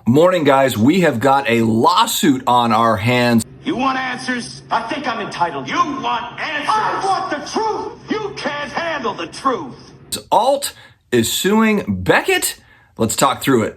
Morning, guys. We have got a lawsuit on our hands. You want answers? I think I'm entitled. You want answers? I want the truth. You can't handle the truth. Alt is suing Beckett. Let's talk through it.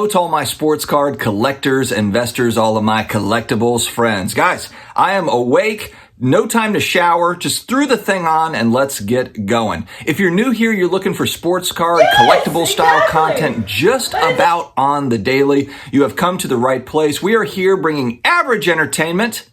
To all my sports card collectors, investors, all of my collectibles friends. Guys, I am awake. No time to shower. Just threw the thing on and let's get going. If you're new here, you're looking for sports card, collectible style content just about on the daily, you have come to the right place. We are here bringing average entertainment.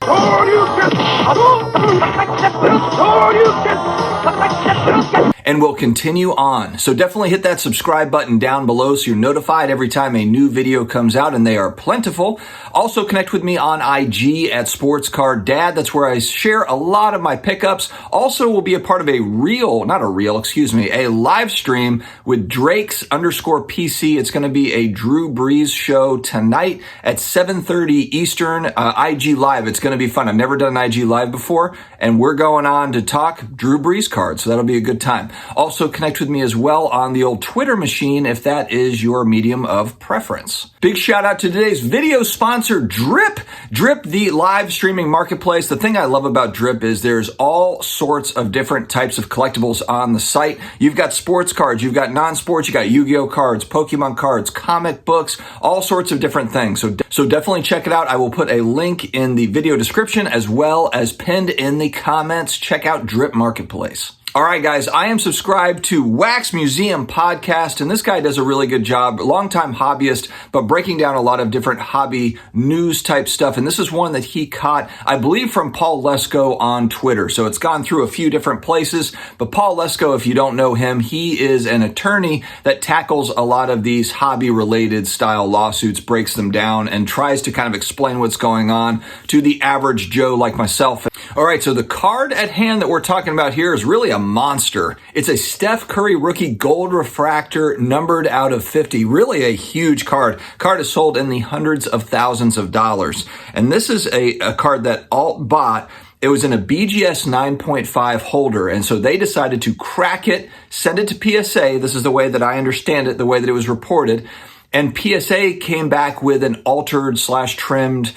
And we'll continue on. So definitely hit that subscribe button down below so you're notified every time a new video comes out, and they are plentiful. Also connect with me on IG at SportsCardDad. That's where I share a lot of my pickups. Also will be a part of a live stream with Drakes_PC. It's going to be a Drew Brees show tonight at 7:30 Eastern, IG Live. It's going to be fun. I've never done an IG Live before, and we're going on to talk Drew Brees cards, so that'll be a good time. Also connect with me as well on the old Twitter machine if that is your medium of preference. Big shout out to today's video sponsor, Drip. Drip, the live streaming marketplace. The thing I love about Drip is there's all sorts of different types of collectibles on the site. You've got sports cards, you've got non-sports, you got Yu-Gi-Oh cards, Pokemon cards, comic books, all sorts of different things. So definitely check it out. I will put a link in the video description as well as pinned in the comments. Check out Drip Marketplace. All right, guys, I am subscribed to Wax Museum Podcast, and this guy does a really good job. Longtime hobbyist, but breaking down a lot of different hobby news type stuff. And this is one that he caught, I believe, from Paul Lesko on Twitter. So it's gone through a few different places. But Paul Lesko, if you don't know him, he is an attorney that tackles a lot of these hobby-related style lawsuits, breaks them down, and tries to kind of explain what's going on to the average Joe like myself. All right, so the card at hand that we're talking about here is really a monster. It's a Steph Curry rookie gold refractor numbered out of 50. Really a huge card. Card is sold in the hundreds of thousands of dollars. And this is a card that Alt bought. It was in a BGS 9.5 holder, and so they decided to crack it, send it to PSA. This is the way that I understand it, the way that it was reported. And PSA came back with an altered/trimmed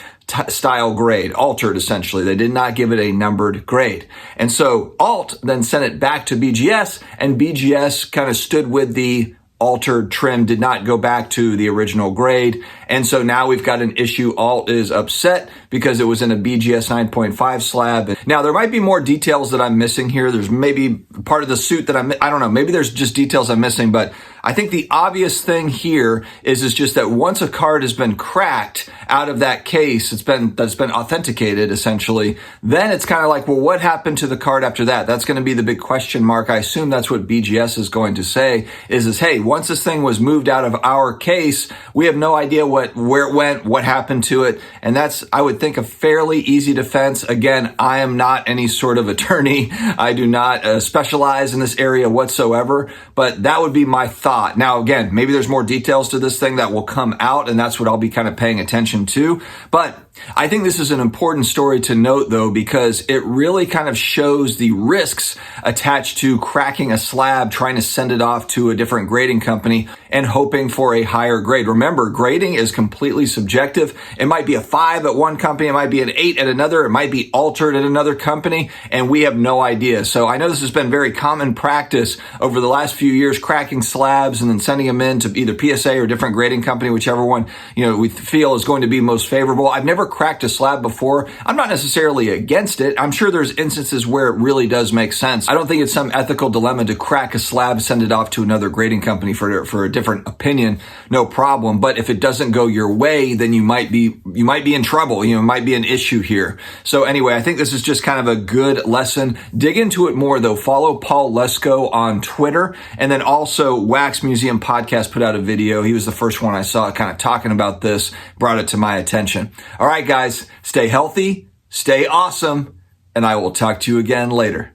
style grade, altered essentially. They did not give it a numbered grade. And so Alt then sent it back to BGS, and BGS kind of stood with the altered trim, did not go back to the original grade. And so now we've got an issue. Alt is upset because it was in a BGS 9.5 slab. Now there might be more details that I'm missing here. There's maybe part of the suit that I don't know. Maybe there's just details I'm missing, but I think the obvious thing here is just that once a card has been cracked out of that case, that's been authenticated essentially, then it's kind of like, well, what happened to the card after that? That's going to be the big question mark. I assume that's what BGS is going to say is hey, once this thing was moved out of our case, we have no idea where it went, what happened to it. And that's, I would think, a fairly easy defense. Again, I am not any sort of attorney. I do not specialize in this area whatsoever, but that would be my thought. Now, again, maybe there's more details to this thing that will come out, and that's what I'll be kind of paying attention to. But I think this is an important story to note, though, because it really kind of shows the risks attached to cracking a slab, trying to send it off to a different grading company and hoping for a higher grade. Remember, grading is completely subjective. It might be a 5 at one company, it might be an 8 at another, it might be altered at another company, and we have no idea. So I know this has been very common practice over the last few years, cracking slabs and then sending them in to either PSA or a different grading company, whichever one we feel is going to be most favorable. I've never cracked a slab before. I'm not necessarily against it. I'm sure there's instances where it really does make sense. I don't think it's some ethical dilemma to crack a slab, send it off to another grading company for a different opinion. No problem. But if it doesn't go your way, then you might be in trouble. It might be an issue here. So anyway, I think this is just kind of a good lesson. Dig into it more though. Follow Paul Lesko on Twitter, and then also Wax Museum Podcast put out a video. He was the first one I saw kind of talking about this, brought it to my attention. All right, guys, stay healthy, stay awesome, and I will talk to you again later.